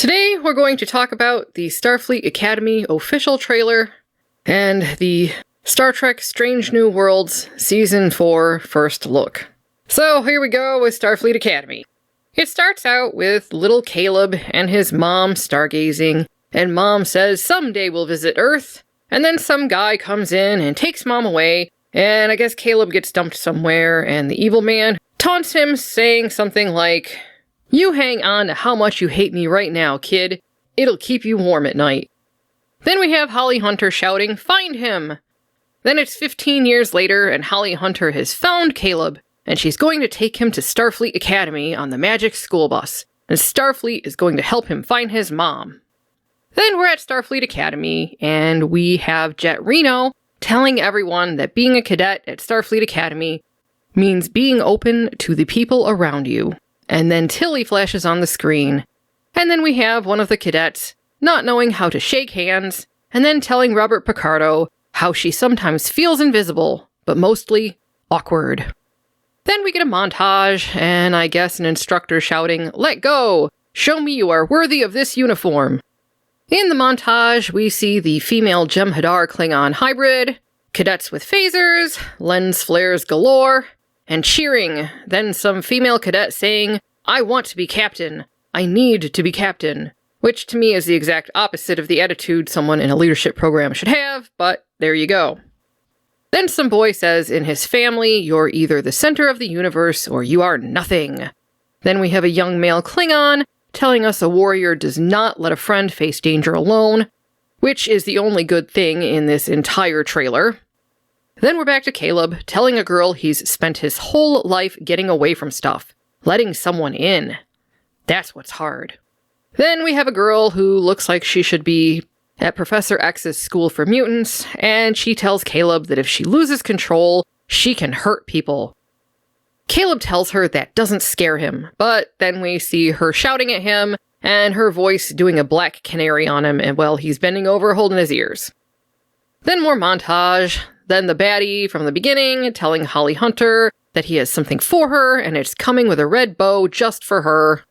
Today we're going to talk about the Starfleet Academy official trailer and the Star Trek Strange New Worlds Season 4 first look. So here we go with Starfleet Academy. It starts out with little Caleb and his mom stargazing, and Mom says someday we'll visit Earth, and then some guy comes in and takes Mom away, and I guess Caleb gets dumped somewhere, and the evil man taunts him, saying something like, "You hang on to how much you hate me right now, kid. It'll keep you warm at night." Then we have Holly Hunter shouting, "Find him!" Then it's 15 years later, and Holly Hunter has found Caleb, and she's going to take him to Starfleet Academy on the Magic School Bus, and Starfleet is going to help him find his mom. Then we're at Starfleet Academy, and we have Jet Reno telling everyone that being a cadet at Starfleet Academy means being open to the people around you. And then Tilly flashes on the screen, and then we have one of the cadets not knowing how to shake hands, and then telling Robert Picardo how she sometimes feels invisible, but mostly awkward. Then we get a montage, and I guess an instructor shouting, "Let go! Show me you are worthy of this uniform!" In the montage, we see the female Jem'Hadar Klingon hybrid, cadets with phasers, lens flares galore, and cheering, then some female cadet saying, "I want to be captain. I need to be captain," which to me is the exact opposite of the attitude someone in a leadership program should have, but there you go. Then some boy says in his family, "You're either the center of the universe or you are nothing." Then we have a young male Klingon telling us a warrior does not let a friend face danger alone, which is the only good thing in this entire trailer. Then we're back to Caleb telling a girl he's spent his whole life getting away from stuff, letting someone in. That's what's hard. Then we have a girl who looks like she should be at Professor X's School for Mutants, and she tells Caleb that if she loses control, she can hurt people. Caleb tells her that doesn't scare him, but then we see her shouting at him, and her voice doing a black canary on him, and well, he's bending over holding his ears. Then more montage. Then the baddie from the beginning telling Holly Hunter that he has something for her, and it's coming with a red bow just for her.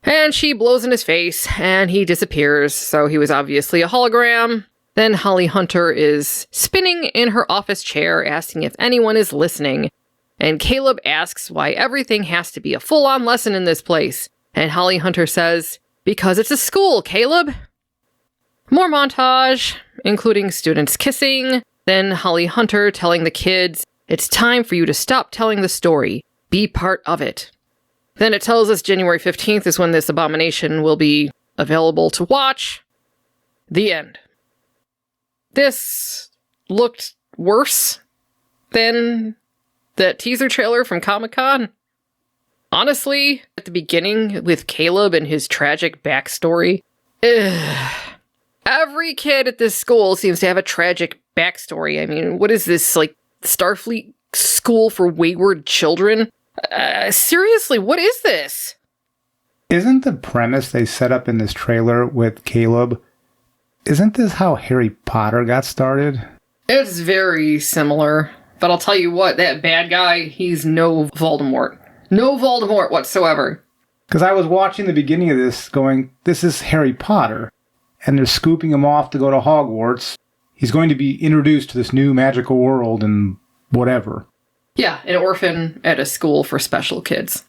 And she blows in his face, and he disappears, so he was obviously a hologram. Then Holly Hunter is spinning in her office chair, asking if anyone is listening. And Caleb asks why everything has to be a full-on lesson in this place. And Holly Hunter says, "Because it's a school, Caleb." More montage, including students kissing. Then Holly Hunter telling the kids, "It's time for you to stop telling the story. Be part of it." Then it tells us January 15th is when this abomination will be available to watch. The end. This looked worse than that teaser trailer from Comic-Con. Honestly, at the beginning with Caleb and his tragic backstory, every kid at this school seems to have a tragic backstory. I mean, what is this, like, Starfleet School for Wayward Children? Seriously, what is this? Isn't the premise they set up in this trailer with Caleb, isn't this how Harry Potter got started? It's very similar. But I'll tell you what, that bad guy, he's no Voldemort. No Voldemort whatsoever. Because I was watching the beginning of this going, this is Harry Potter. And they're scooping him off to go to Hogwarts. He's going to be introduced to this new magical world and whatever. Yeah, an orphan at a school for special kids.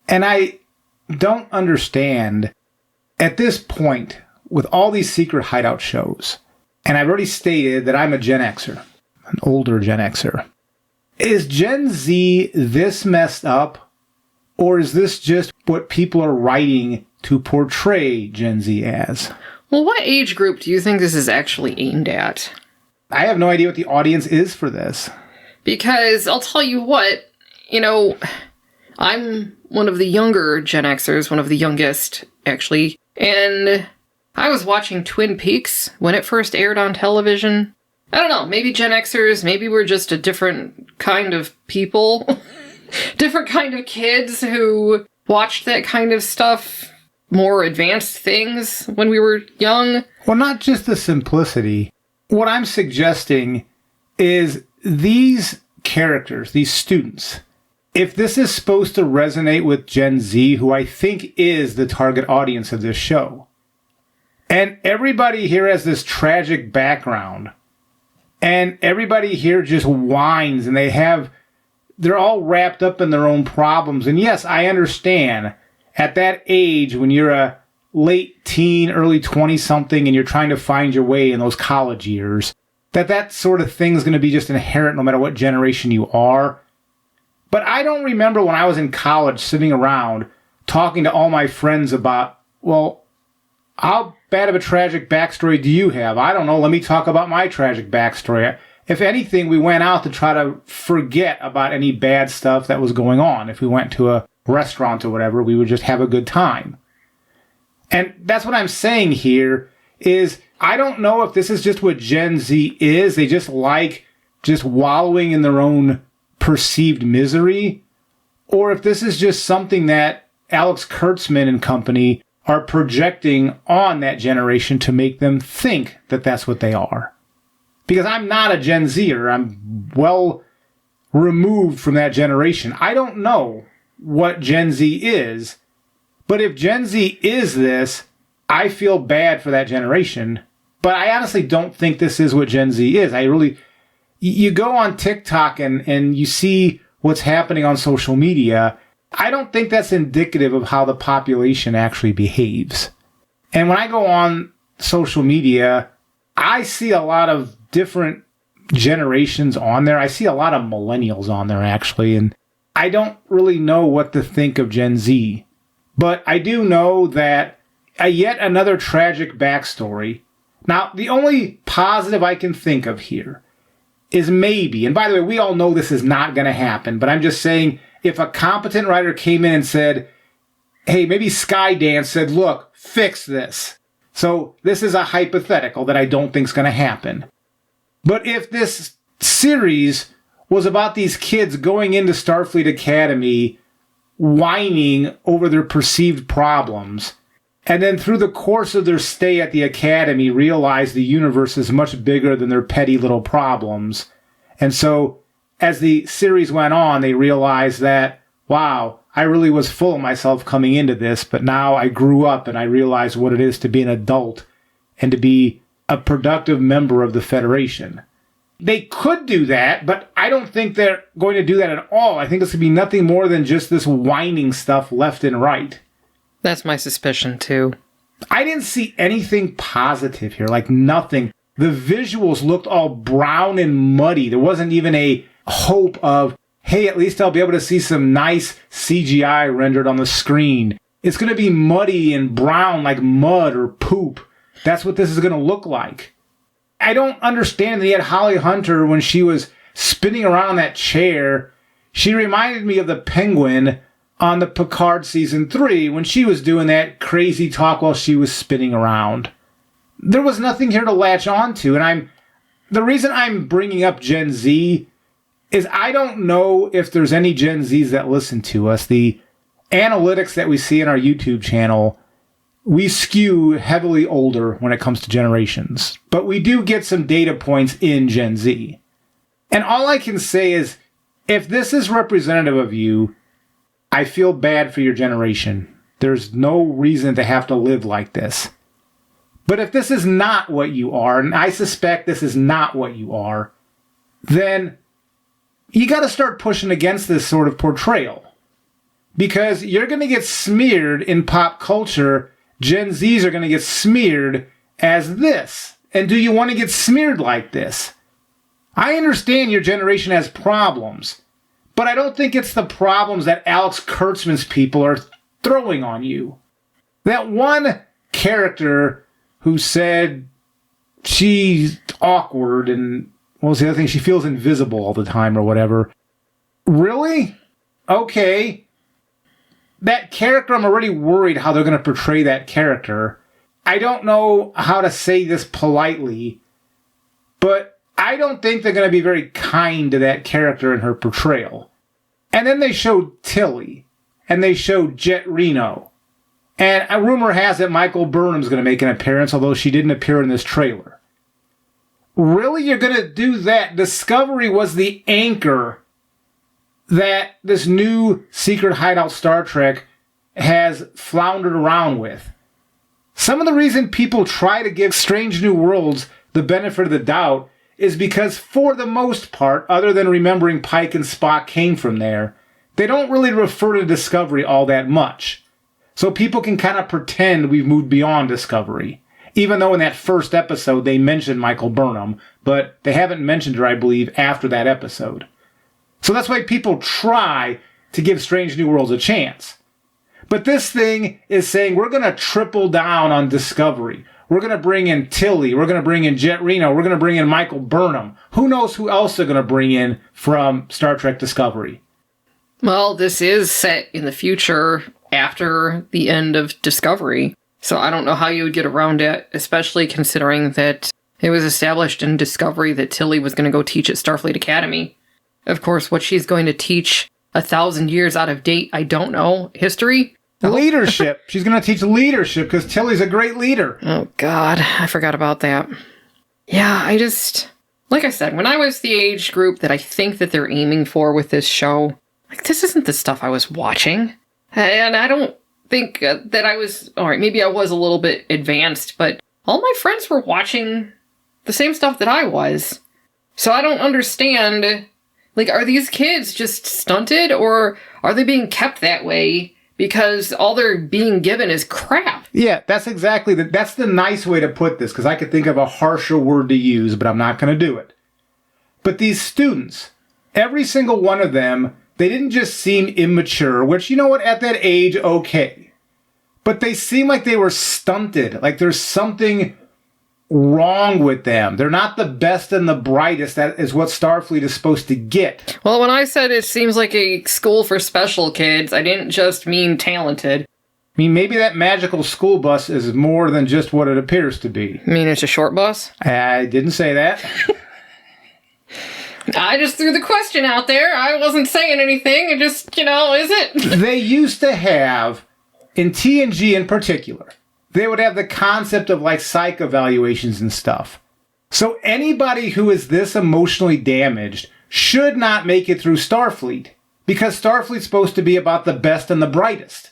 And I don't understand, at this point, with all these secret hideout shows, and I've already stated that I'm a Gen Xer, an older Gen Xer. Is Gen Z this messed up? Or is this just what people are writing to portray Gen Z as? Well, what age group do you think this is actually aimed at? I have no idea what the audience is for this. Because I'll tell you what, I'm one of the younger Gen Xers, one of the youngest, actually, and I was watching Twin Peaks when it first aired on television. I don't know, maybe Gen Xers, maybe we're just a different kind of people. Different kind of kids who watched that kind of stuff, more advanced things when we were young. Well, not just the simplicity. What I'm suggesting is these characters, these students, if this is supposed to resonate with Gen Z, who I think is the target audience of this show, and everybody here has this tragic background, and everybody here just whines, and they're all wrapped up in their own problems. And yes, I understand at that age when you're a late teen, early 20-something, and you're trying to find your way in those college years, that sort of thing is going to be just inherent no matter what generation you are. But I don't remember when I was in college sitting around talking to all my friends about, well, how bad of a tragic backstory do you have? I don't know. Let me talk about my tragic backstory. If anything, we went out to try to forget about any bad stuff that was going on. If we went to a restaurant or whatever, we would just have a good time. And that's what I'm saying here is I don't know if this is just what Gen Z is. They just like just wallowing in their own perceived misery, or if this is just something that Alex Kurtzman and company are projecting on that generation to make them think that that's what they are. Because I'm not a Gen Zer. I'm well removed from that generation. I don't know what Gen Z is, but if Gen Z is this, I feel bad for that generation. But I honestly don't think this is what Gen Z is. You go on TikTok and you see what's happening on social media. I don't think that's indicative of how the population actually behaves. And when I go on social media, I see a lot of different generations on there. I see a lot of millennials on there, actually. And I don't really know what to think of Gen Z. But I do know that yet another tragic backstory. Now, the only positive I can think of here is maybe, and by the way, we all know this is not going to happen, but I'm just saying, if a competent writer came in and said, hey, maybe Skydance said, look, fix this. So this is a hypothetical that I don't think is going to happen. But if this series was about these kids going into Starfleet Academy, whining over their perceived problems, and then through the course of their stay at the Academy realize the universe is much bigger than their petty little problems. And so as the series went on, they realized that, wow, I really was full of myself coming into this, but now I grew up and I realized what it is to be an adult and to be a productive member of the Federation. They could do that, but I don't think they're going to do that at all. I think it's going to be nothing more than just this whining stuff left and right. That's my suspicion, too. I didn't see anything positive here, like nothing. The visuals looked all brown and muddy. There wasn't even a hope of, hey, at least I'll be able to see some nice CGI rendered on the screen. It's going to be muddy and brown like mud or poop. That's what this is going to look like. I don't understand that yet Holly Hunter, when she was spinning around that chair, she reminded me of the Penguin on the Picard Season 3 when she was doing that crazy talk while she was spinning around. There was nothing here to latch on to, and the reason I'm bringing up Gen Z is I don't know if there's any Gen Zs that listen to us. The analytics that we see in our YouTube channel, we skew heavily older when it comes to generations, but we do get some data points in Gen Z. And all I can say is, if this is representative of you, I feel bad for your generation. There's no reason to have to live like this. But if this is not what you are, and I suspect this is not what you are, then you got to start pushing against this sort of portrayal. Because you're going to get smeared in pop culture. Gen Zs are going to get smeared as this. And do you want to get smeared like this? I understand your generation has problems, but I don't think it's the problems that Alex Kurtzman's people are throwing on you. That one character who said she's awkward and what was the other thing? She feels invisible all the time or whatever. Really? Okay. That character, I'm already worried how they're going to portray that character. I don't know how to say this politely, but I don't think they're going to be very kind to that character in her portrayal. And then they showed Tilly, and they showed Jet Reno. And a rumor has it Michael Burnham's going to make an appearance, although she didn't appear in this trailer. Really? You're going to do that? Discovery was the anchor that this new secret hideout Star Trek has floundered around with. Some of the reason people try to give Strange New Worlds the benefit of the doubt is because, for the most part, other than remembering Pike and Spock came from there, they don't really refer to Discovery all that much. So people can kind of pretend we've moved beyond Discovery. Even though in that first episode they mentioned Michael Burnham, but they haven't mentioned her, I believe, after that episode. So that's why people try to give Strange New Worlds a chance. But this thing is saying we're going to triple down on Discovery. We're going to bring in Tilly. We're going to bring in Jet Reno. We're going to bring in Michael Burnham. Who knows who else they're going to bring in from Star Trek Discovery? Well, this is set in the future after the end of Discovery. So I don't know how you would get around it, especially considering that it was established in Discovery that Tilly was going to go teach at Starfleet Academy. Of course, what she's going to teach 1,000 years out of date, I don't know. History? Leadership. She's going to teach leadership because Tilly's a great leader. Oh, God. I forgot about that. Yeah, like I said, when I was the age group that I think that they're aiming for with this show, like, this isn't the stuff I was watching. And I don't think that I was, all right, maybe I was a little bit advanced, but all my friends were watching the same stuff that I was. So I don't understand, like, are these kids just stunted, or are they being kept that way because all they're being given is crap? Yeah, that's exactly that's the nice way to put this, because I could think of a harsher word to use, but I'm not going to do it. But these students, every single one of them, they didn't just seem immature, which, you know what, at that age, okay. But they seem like they were stunted, like there's something wrong with them. They're not the best and the brightest. That is what Starfleet is supposed to get. Well, when I said it seems like a school for special kids, I didn't just mean talented. I mean, maybe that magical school bus is more than just what it appears to be. You mean it's a short bus? I didn't say that. I just threw the question out there. I wasn't saying anything. It just, is it? They used to have, in TNG in particular, they would have the concept of like psych evaluations and stuff. So anybody who is this emotionally damaged should not make it through Starfleet, because Starfleet's supposed to be about the best and the brightest.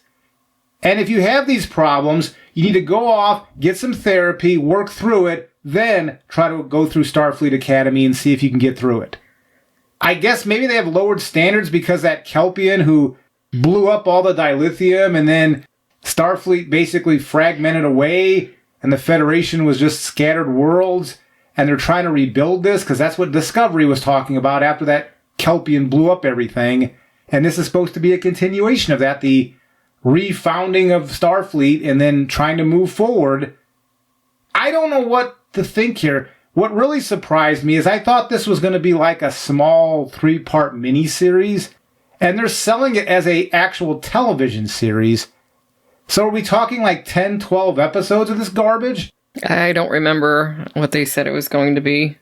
And if you have these problems, you need to go off, get some therapy, work through it, then try to go through Starfleet Academy and see if you can get through it. I guess maybe they have lowered standards because that Kelpian who blew up all the dilithium and then Starfleet basically fragmented away and the Federation was just scattered worlds and they're trying to rebuild this because that's what Discovery was talking about after that Kelpian blew up everything. And this is supposed to be a continuation of that, the refounding of Starfleet and then trying to move forward. I don't know what to think here. What really surprised me is I thought this was going to be like a small 3-part miniseries, and they're selling it as a actual television series. So are we talking like 10, 12 episodes of this garbage? I don't remember what they said it was going to be.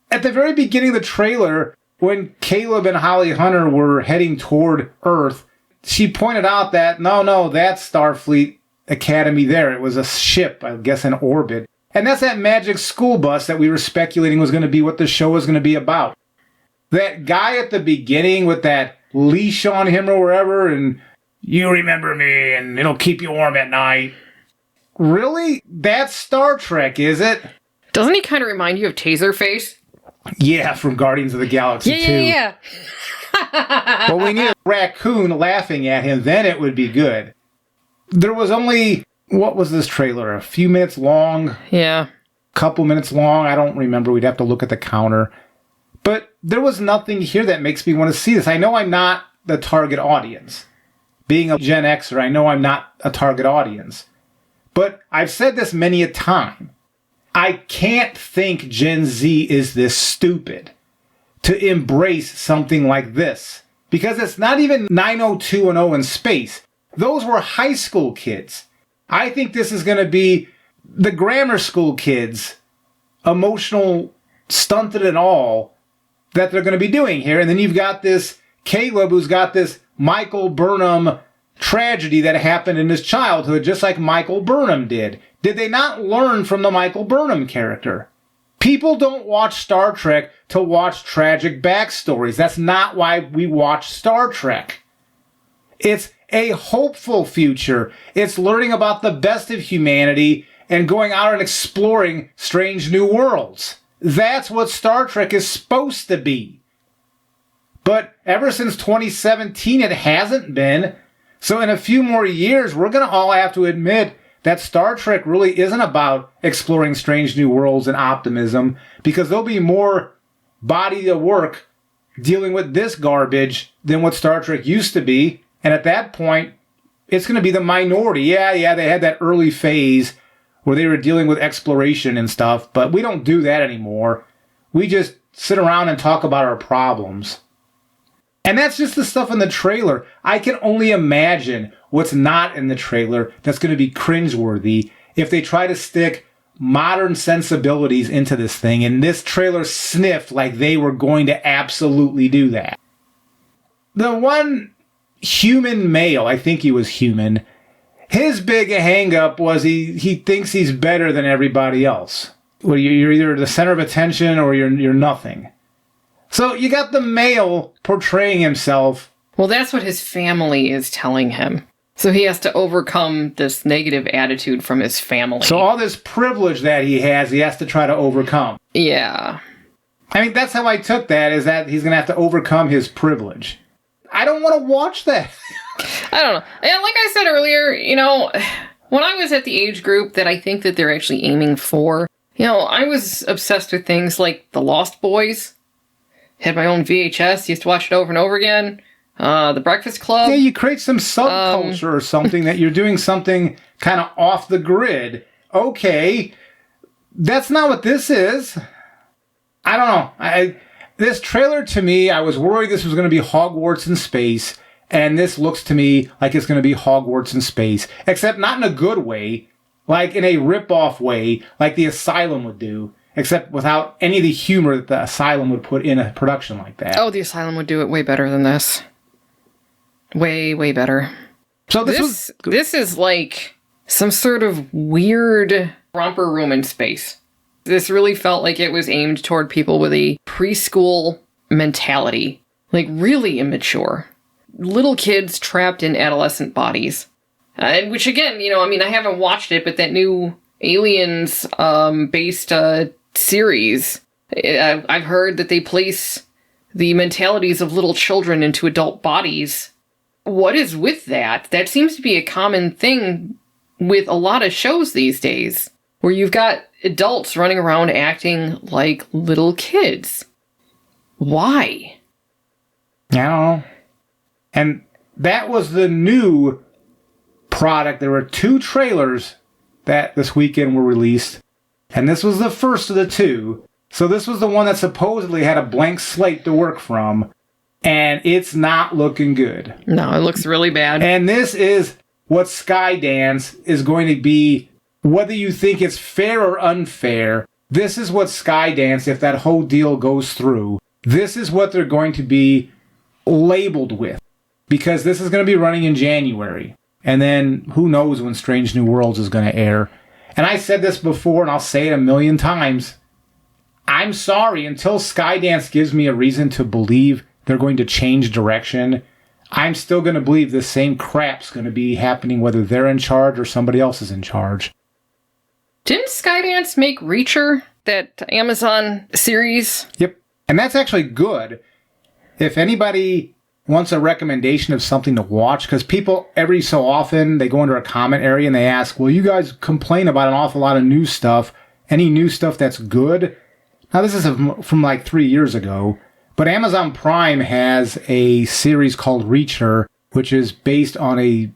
At the very beginning of the trailer, when Caleb and Holly Hunter were heading toward Earth, she pointed out that, no, that's Starfleet Academy there. It was a ship, I guess, in orbit. And that's that magic school bus that we were speculating was going to be what the show was going to be about. That guy at the beginning with that leash on him or wherever, and you remember me, and it'll keep you warm at night. Really? That's Star Trek, is it? Doesn't he kind of remind you of Taserface? Yeah, from Guardians of the Galaxy 2. Yeah. Well, we need a raccoon laughing at him, then it would be good. There was only, what was this trailer? A few minutes long? Yeah. Couple minutes long? I don't remember. We'd have to look at the counter. But there was nothing here that makes me want to see this. I know I'm not the target audience. Being a Gen Xer, I know I'm not a target audience. But I've said this many a time. I can't think Gen Z is this stupid to embrace something like this. Because it's not even 90210 in space. Those were high school kids. I think this is going to be the grammar school kids, emotional, stunted and all, that they're going to be doing here. And then you've got this Caleb who's got this Michael Burnham tragedy that happened in his childhood, just like Michael Burnham did. Did they not learn from the Michael Burnham character? People don't watch Star Trek to watch tragic backstories. That's not why we watch Star Trek. It's a hopeful future. It's learning about the best of humanity and going out and exploring strange new worlds. That's what Star Trek is supposed to be. But ever since 2017, it hasn't been. So in a few more years, we're going to all have to admit that Star Trek really isn't about exploring strange new worlds and optimism, because there'll be more body of work dealing with this garbage than what Star Trek used to be. And at that point, it's going to be the minority. Yeah, they had that early phase where they were dealing with exploration and stuff, but we don't do that anymore. We just sit around and talk about our problems. And that's just the stuff in the trailer. I can only imagine what's not in the trailer that's going to be cringeworthy if they try to stick modern sensibilities into this thing. And this trailer sniffed like they were going to absolutely do that. The one human male, I think he was human, his big hang-up was he thinks he's better than everybody else. Well, you're either the center of attention or you're nothing. So you got the male portraying himself. Well, that's what his family is telling him. So he has to overcome this negative attitude from his family. So all this privilege that he has to try to overcome. Yeah. I mean, that's how I took that, is that he's going to have to overcome his privilege. I don't want to watch that. I don't know. And like I said earlier, when I was at the age group that I think that they're actually aiming for, I was obsessed with things like The Lost Boys. Had my own VHS, used to watch it over and over again. The Breakfast Club. Yeah, you create some subculture or something that you're doing something kind of off the grid. Okay, that's not what this is. I don't know. This trailer, to me, I was worried this was going to be Hogwarts in space, and this looks to me like it's going to be Hogwarts in space, except not in a good way, like in a rip-off way, like the Asylum would do. Except without any of the humor that the Asylum would put in a production like that. Oh, the Asylum would do it way better than this. Way, way better. So this is like some sort of weird romper room in space. This really felt like it was aimed toward people with a preschool mentality. Like, really immature. Little kids trapped in adolescent bodies. Which, again, I haven't watched it, but that new Aliens based series, I've heard that they place the mentalities of little children into adult bodies. What is with that? That seems to be a common thing with a lot of shows these days, where you've got adults running around acting like little kids. Why? I don't know. And that was the new product. There were 2 trailers that this weekend were released. And this was the first of the 2. So this was the one that supposedly had a blank slate to work from. And it's not looking good. No, it looks really bad. And this is what Skydance is going to be. Whether you think it's fair or unfair, this is what Skydance, if that whole deal goes through, this is what they're going to be labeled with. Because this is going to be running in January. And then who knows when Strange New Worlds is going to air. And I said this before, and I'll say it a million times. I'm sorry, until Skydance gives me a reason to believe they're going to change direction, I'm still going to believe the same crap's going to be happening whether they're in charge or somebody else is in charge. Didn't Skydance make Reacher, that Amazon series? Yep. And that's actually good. If anybody wants a recommendation of something to watch, because people every so often they go into a comment area and they ask, well, you guys complain about an awful lot of new stuff. Any new stuff that's good? Now, this is from like 3 years ago, but Amazon Prime has a series called Reacher, which is based on a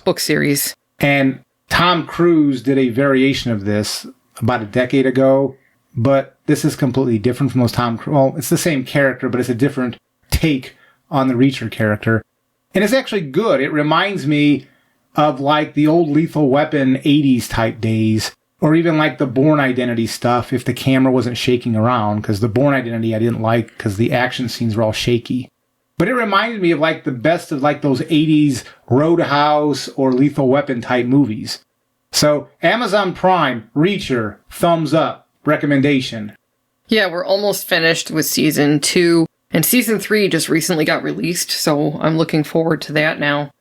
book series. And Tom Cruise did a variation of this about a decade ago, but this is completely different from those Tom Cruise. Well, it's the same character, but it's a different take on the Reacher character. And it's actually good. It reminds me of like the old Lethal Weapon 80s type days, or even like the Bourne Identity stuff if the camera wasn't shaking around, because the Bourne Identity I didn't like because the action scenes were all shaky. But it reminded me of like the best of like those 80s Roadhouse or Lethal Weapon type movies. So Amazon Prime, Reacher, thumbs up. recommendation. Yeah, we're almost finished with season 2, and season 3 just recently got released, so I'm looking forward to that now.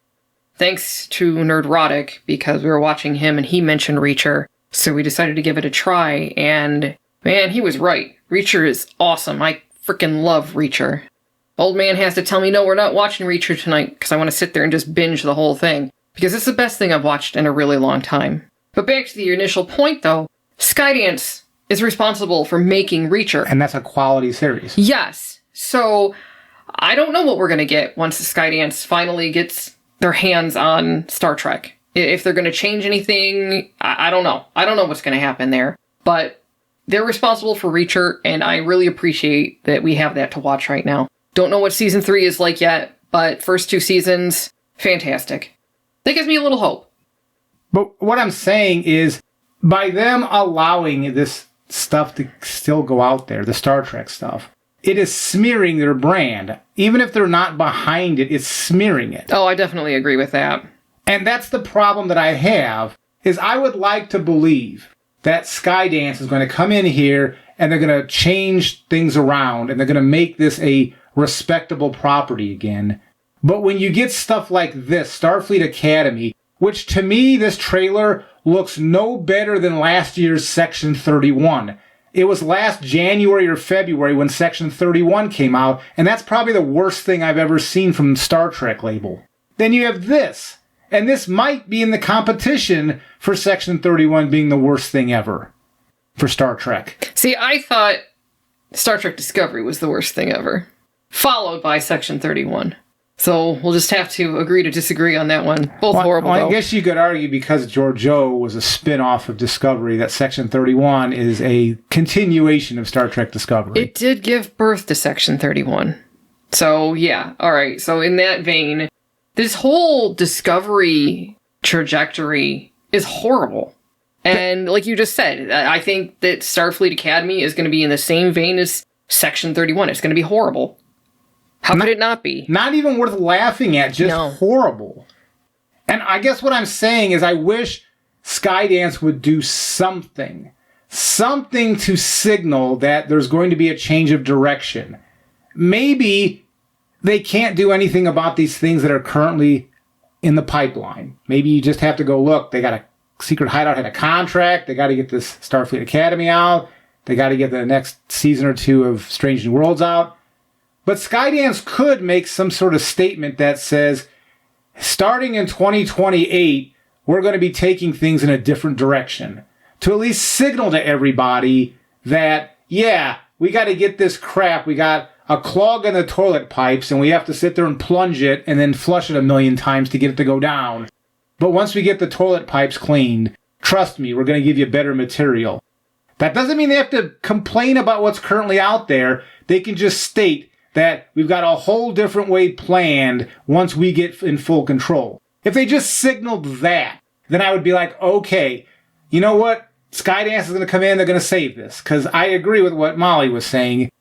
Thanks to Nerdrotic, because we were watching him and he mentioned Reacher, so we decided to give it a try, and man, he was right. Reacher is awesome. I freaking love Reacher. Old man has to tell me, no, we're not watching Reacher tonight, because I want to sit there and just binge the whole thing, because it's the best thing I've watched in a really long time. But back to the initial point, though, Skydance is responsible for making Reacher. And that's a quality series. Yes. So, I don't know what we're going to get once Skydance finally gets their hands on Star Trek. If they're going to change anything, I don't know. I don't know what's going to happen there. But they're responsible for Reacher, and I really appreciate that we have that to watch right now. Don't know what season 3 is like yet, but first 2 seasons, fantastic. That gives me a little hope. But what I'm saying is, by them allowing this stuff to still go out there, the Star Trek stuff, it is smearing their brand. Even if they're not behind it, it's smearing it. Oh, I definitely agree with that. And that's the problem that I have, is I would like to believe that Skydance is going to come in here and they're going to change things around and they're going to make this a respectable property again. But when you get stuff like this, Starfleet Academy, which to me, this trailer looks no better than last year's Section 31. It was last January or February when Section 31 came out, and that's probably the worst thing I've ever seen from Star Trek label. Then you have this, and this might be in the competition for Section 31 being the worst thing ever for Star Trek. See, I thought Star Trek Discovery was the worst thing ever, followed by Section 31. So we'll just have to agree to disagree on that one. Both horrible, though. I guess you could argue because Georgiou was a spin-off of Discovery that Section 31 is a continuation of Star Trek Discovery. It did give birth to Section 31. So, yeah. All right. So in that vein, this whole Discovery trajectory is horrible. And like you just said, I think that Starfleet Academy is going to be in the same vein as Section 31. It's going to be horrible. How could it not be? Not even worth laughing at, just horrible. And I guess what I'm saying is I wish Skydance would do something. Something to signal that there's going to be a change of direction. Maybe they can't do anything about these things that are currently in the pipeline. Maybe you just have to go, look, they got a Secret Hideout had a contract. They got to get this Starfleet Academy out. They got to get the next season or 2 of Strange New Worlds out. But Skydance could make some sort of statement that says, starting in 2028, we're going to be taking things in a different direction. To at least signal to everybody that, yeah, we got to get this crap. We got a clog in the toilet pipes, and we have to sit there and plunge it and then flush it a million times to get it to go down. But once we get the toilet pipes cleaned, trust me, we're going to give you better material. That doesn't mean they have to complain about what's currently out there. They can just state that we've got a whole different way planned once we get in full control. If they just signaled that, then I would be like, okay, you know what? Skydance is going to come in, they're going to save this. Because I agree with what Molly was saying.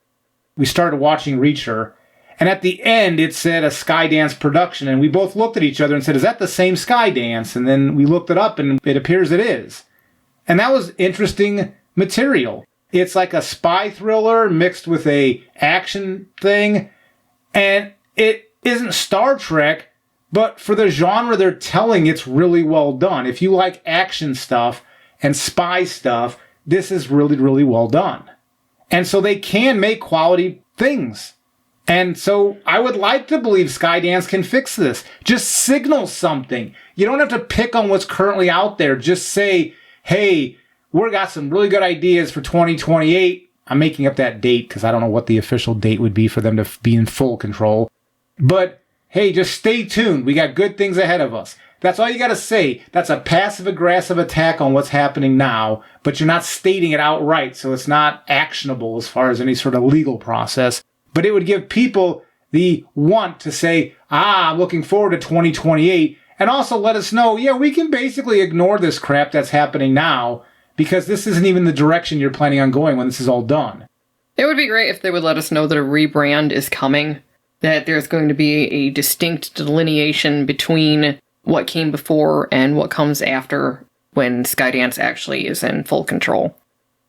We started watching Reacher, and at the end it said a Skydance production, and we both looked at each other and said, is that the same Skydance? And then we looked it up, and it appears it is. And that was interesting material. It's like a spy thriller mixed with a action thing. And it isn't Star Trek, but for the genre they're telling, it's really well done. If you like action stuff and spy stuff, this is really, really well done. And so they can make quality things. And so I would like to believe Skydance can fix this. Just signal something. You don't have to pick on what's currently out there. Just say, hey, we've got some really good ideas for 2028. I'm making up that date because I don't know what the official date would be for them to be in full control. But, hey, just stay tuned. We got good things ahead of us. That's all you got to say. That's a passive-aggressive attack on what's happening now, but you're not stating it outright, so it's not actionable as far as any sort of legal process. But it would give people the want to say, I'm looking forward to 2028, and also let us know, yeah, we can basically ignore this crap that's happening now, because this isn't even the direction you're planning on going when this is all done. It would be great if they would let us know that a rebrand is coming, that there's going to be a distinct delineation between what came before and what comes after when Skydance actually is in full control.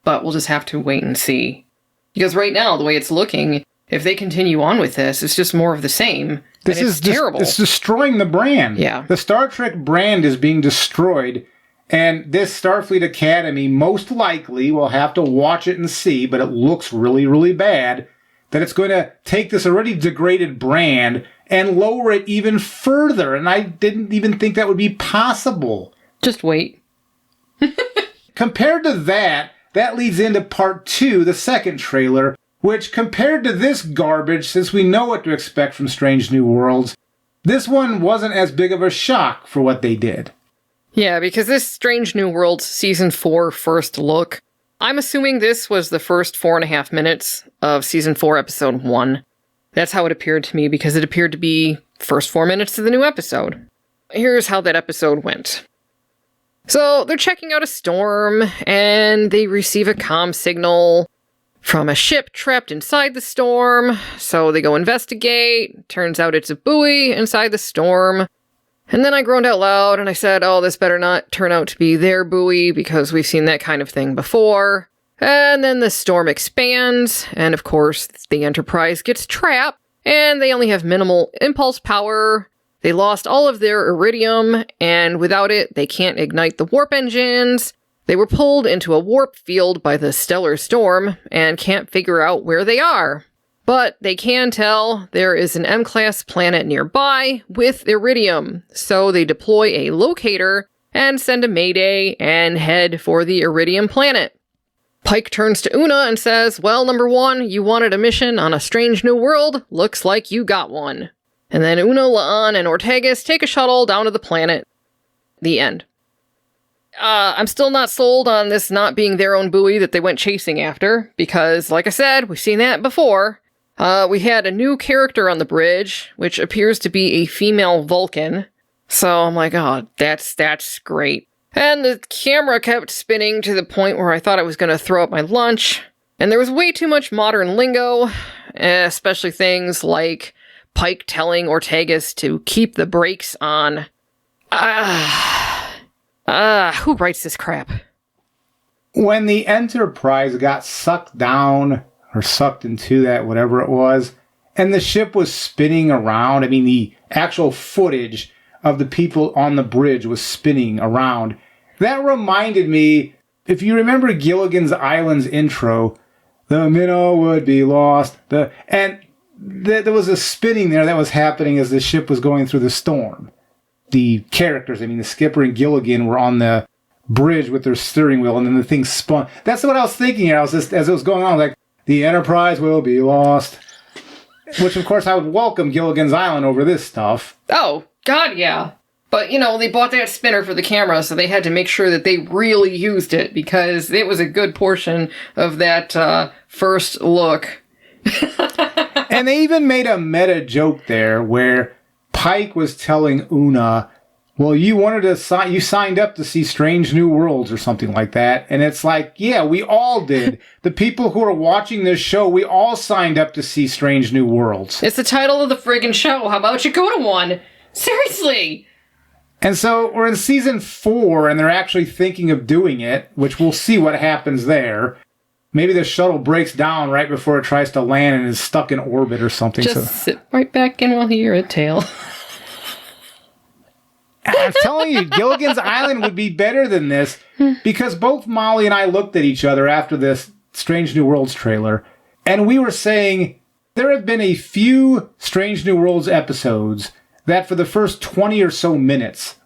but we'll just have to wait and see. Because right now, the way it's looking, if they continue on with this, it's just more of the same. This is terrible. It's destroying the brand. Yeah. The Star Trek brand is being destroyed, and this Starfleet Academy most likely will have to watch it and see, but it looks really, really bad, that it's going to take this already degraded brand and lower it even further. And I didn't even think that would be possible. Just wait. Compared to that, that leads into part 2, the second trailer, which compared to this garbage, since we know what to expect from Strange New Worlds, this one wasn't as big of a shock for what they did. Yeah, because this Strange New Worlds Season 4 first look, I'm assuming this was the first 4.5 minutes of Season 4, Episode 1. That's how it appeared to me, because it appeared to be first 4 minutes of the new episode. Here's how that episode went. So, they're checking out a storm, and they receive a comm signal from a ship trapped inside the storm, so they go investigate. Turns out it's a buoy inside the storm. And then I groaned out loud, and I said, oh, this better not turn out to be their buoy, because we've seen that kind of thing before. And then the storm expands, and of course, the Enterprise gets trapped, and they only have minimal impulse power. They lost all of their iridium, and without it, they can't ignite the warp engines. They were pulled into a warp field by the stellar storm, and can't figure out where they are. But they can tell there is an M-class planet nearby with iridium, so they deploy a locator and send a mayday and head for the iridium planet. Pike turns to Una and says, well, number 1, you wanted a mission on a strange new world. Looks like you got one. And then Una, La'an, and Ortegas take a shuttle down to the planet. The end. I'm still not sold on this not being their own buoy that they went chasing after, because, like I said, we've seen that before. We had a new character on the bridge, which appears to be a female Vulcan. So I'm like, oh, that's great. And the camera kept spinning to the point where I thought I was going to throw up my lunch. And there was way too much modern lingo, especially things like Pike telling Ortegas to keep the brakes on. Who writes this crap? When the Enterprise got sucked down, or sucked into that, whatever it was, and the ship was spinning around, I mean, the actual footage of the people on the bridge was spinning around. That reminded me, if you remember Gilligan's Island's intro, the minnow would be lost, there was a spinning there that was happening as the ship was going through the storm. The characters, I mean, the skipper and Gilligan were on the bridge with their steering wheel, and then the thing spun. That's what I was thinking. I was just, as it was going on, like, the Enterprise will be lost. Which, of course, I would welcome Gilligan's Island over this stuff. Oh, God, yeah. But, they bought that spinner for the camera, so they had to make sure that they really used it, because it was a good portion of that first look. And they even made a meta joke there where Pike was telling Una, well, you signed up to see Strange New Worlds or something like that. And it's like, yeah, we all did. The people who are watching this show, we all signed up to see Strange New Worlds. It's the title of the friggin' show. How about you go to one? Seriously. And so we're in season 4 and they're actually thinking of doing it, which we'll see what happens there. Maybe the shuttle breaks down right before it tries to land and is stuck in orbit or something. Just sit right back in while you hear a tail. I'm telling you, Gilligan's Island would be better than this, because both Molly and I looked at each other after this Strange New Worlds trailer, and we were saying there have been a few Strange New Worlds episodes that for the first 20 or so minutes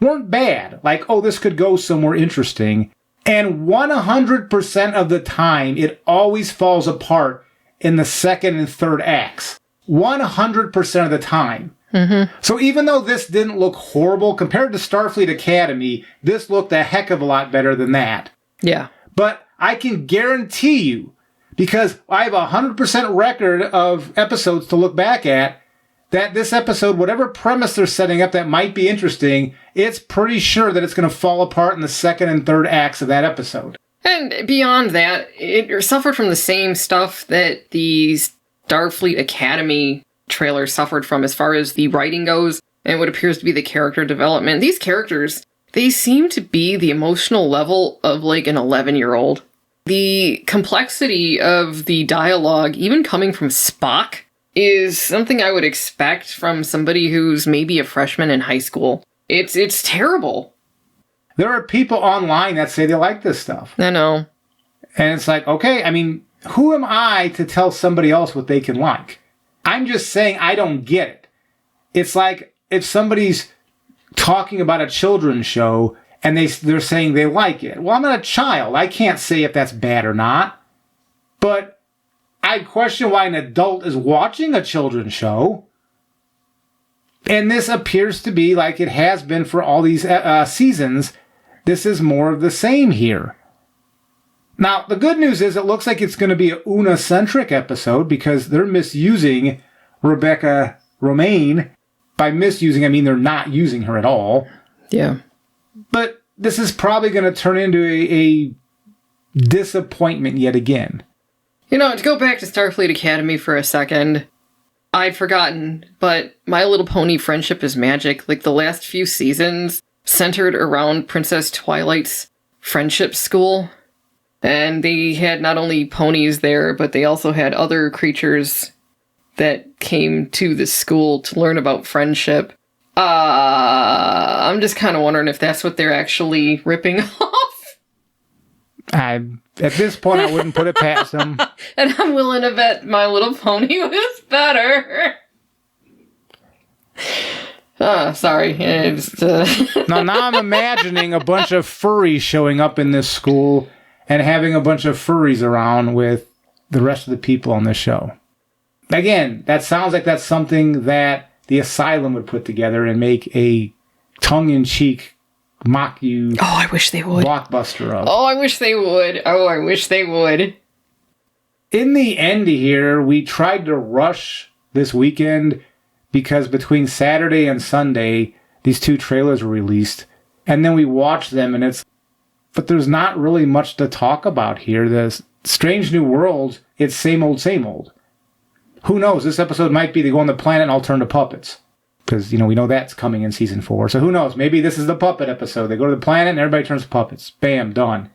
weren't bad. Like, oh, this could go somewhere interesting. And 100% of the time, it always falls apart in the second and third acts. 100% of the time. Mm-hmm. So even though this didn't look horrible, compared to Starfleet Academy, this looked a heck of a lot better than that. Yeah. But I can guarantee you, because I have a 100% record of episodes to look back at, that this episode, whatever premise they're setting up that might be interesting, it's pretty sure that it's going to fall apart in the second and third acts of that episode. And beyond that, it suffered from the same stuff that the Starfleet Academy trailer suffered from as far as the writing goes and what appears to be the character development. These characters, they seem to be the emotional level of like an 11-year-old. The complexity of the dialogue, even coming from Spock, is something I would expect from somebody who's maybe a freshman in high school. It's terrible. There are people online that say they like this stuff. I know. And it's like, okay, I mean, who am I to tell somebody else what they can like? I'm just saying I don't get it. It's like if somebody's talking about a children's show and they're saying they like it. Well, I'm not a child. I can't say if that's bad or not. But I question why an adult is watching a children's show. And this appears to be like it has been for all these seasons. This is more of the same here. Now, the good news is it looks like it's going to be a Una-centric episode because they're misusing Rebecca Romaine. By misusing, I mean they're not using her at all. Yeah. But this is probably going to turn into a disappointment yet again. You know, to go back to Starfleet Academy for a second, I'd forgotten, but My Little Pony Friendship is Magic, like the last few seasons, centered around Princess Twilight's friendship school. And they had not only ponies there, but they also had other creatures that came to the school to learn about friendship. I'm just kind of wondering if that's what they're actually ripping off. At this point, I wouldn't put it past them. And I'm willing to bet My Little Pony was better. Sorry. Now I'm imagining a bunch of furries showing up in this school and having a bunch of furries around with the rest of the people on this show. Again, that sounds like that's something that the Asylum would put together and make a tongue-in-cheek, mock-you I wish they would. blockbuster of. I wish they would. I wish they would. In the end here, we tried to rush this weekend because between Saturday and Sunday, these two trailers were released. And then we watched them, and but there's not really much to talk about here. The Strange New Worlds, it's same old, same old. Who knows? This episode might be they go on the planet and all turn to puppets. Because, we know that's coming in season 4. So who knows? Maybe this is the puppet episode. They go to the planet and everybody turns to puppets. Bam, done.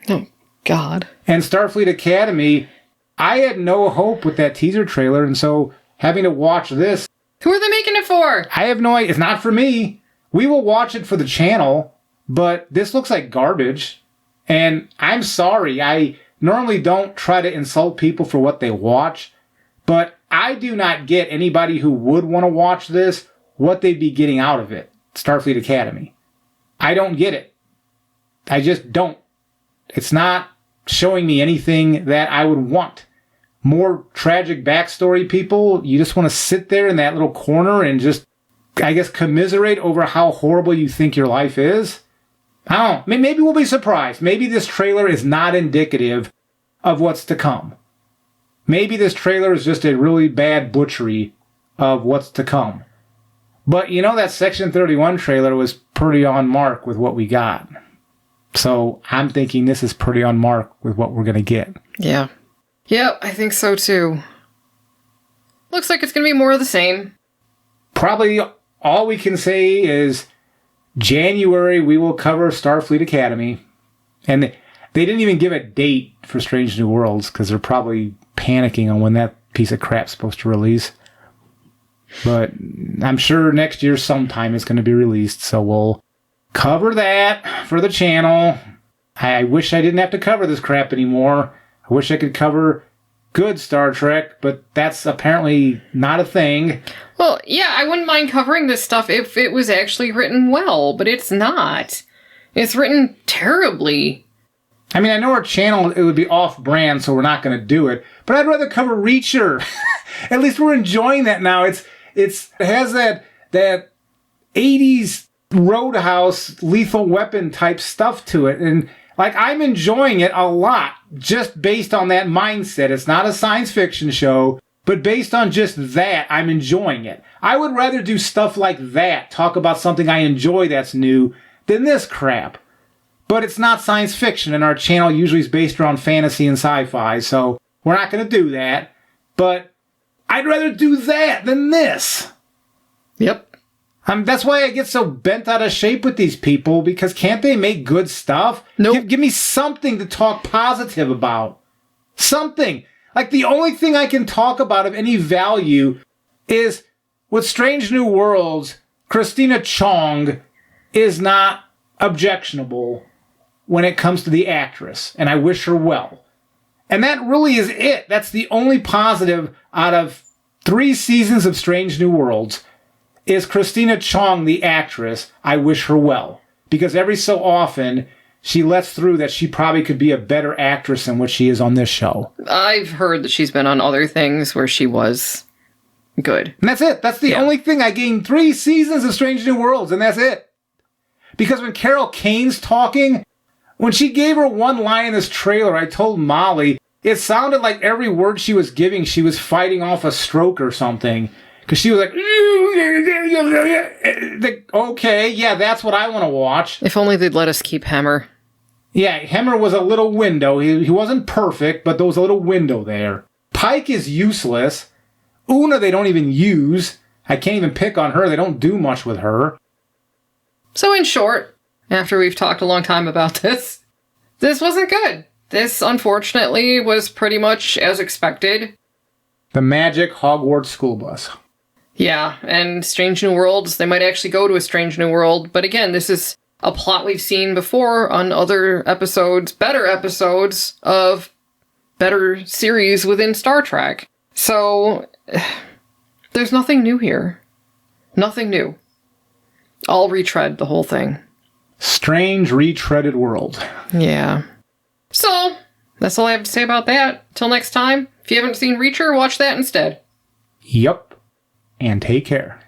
Oh, God. And Starfleet Academy, I had no hope with that teaser trailer. And so having to watch this. Who are they making it for? I have no idea. It's not for me. We will watch it for the channel. But this looks like garbage. And I'm sorry. I normally don't try to insult people for what they watch. But I do not get anybody who would want to watch this, what they'd be getting out of it. Starfleet Academy. I don't get it. I just don't. It's not showing me anything that I would want. More tragic backstory people, you just want to sit there in that little corner and just, I guess, commiserate over how horrible you think your life is. I don't know. Maybe we'll be surprised. Maybe this trailer is not indicative of what's to come. Maybe this trailer is just a really bad butchery of what's to come. But that Section 31 trailer was pretty on mark with what we got. So I'm thinking this is pretty on mark with what we're going to get. Yeah. Yeah, I think so too. Looks like it's going to be more of the same. Probably all we can say is January we will cover Starfleet Academy. And they didn't even give a date for Strange New Worlds because they're probably panicking on when that piece of crap's supposed to release. But I'm sure next year sometime it's going to be released, so we'll cover that for the channel. I wish I didn't have to cover this crap anymore. I wish I could cover good Star Trek, but that's apparently not a thing. Well, yeah, I wouldn't mind covering this stuff if it was actually written well, but it's not. It's written terribly. I mean, I know our channel, it would be off-brand, so we're not going to do it. But I'd rather cover Reacher. At least we're enjoying that now. It has that 80s Roadhouse Lethal Weapon type stuff to it. And, I'm enjoying it a lot just based on that mindset. It's not a science fiction show, but based on just that, I'm enjoying it. I would rather do stuff like that, talk about something I enjoy that's new, than this crap. But it's not science fiction, and our channel usually is based around fantasy and sci-fi, so we're not going to do that. But I'd rather do that than this. Yep. That's why I get so bent out of shape with these people, because can't they make good stuff? Nope. Give me something to talk positive about. Something. Like, the only thing I can talk about of any value is with Strange New Worlds, Christina Chong is not objectionable when it comes to the actress, and I wish her well. And that really is it. That's the only positive out of 3 seasons of Strange New Worlds. Is Christina Chong, the actress. I wish her well. Because every so often, she lets through that she probably could be a better actress than what she is on this show. I've heard that she's been on other things where she was good. And that's it. That's the only thing. I gained 3 seasons of Strange New Worlds, and that's it. Because when Carol Kane's talking, when she gave her one line in this trailer, I told Molly, it sounded like every word she was giving, she was fighting off a stroke or something. Because she was like, okay, yeah, that's what I want to watch. If only they'd let us keep Hemmer. Yeah, Hemmer was a little window. He wasn't perfect, but there was a little window there. Pike is useless. Una they don't even use. I can't even pick on her. They don't do much with her. So in short, after we've talked a long time about this wasn't good. This, unfortunately, was pretty much as expected. The magic Hogwarts school bus. Yeah, and Strange New Worlds, they might actually go to a Strange New World, but again, this is a plot we've seen before on other episodes, better episodes of better series within Star Trek. So, there's nothing new here. Nothing new. I'll retread the whole thing. Strange retreaded world. Yeah. So, that's all I have to say about that. Till next time, if you haven't seen Reacher, watch that instead. Yup. And take care.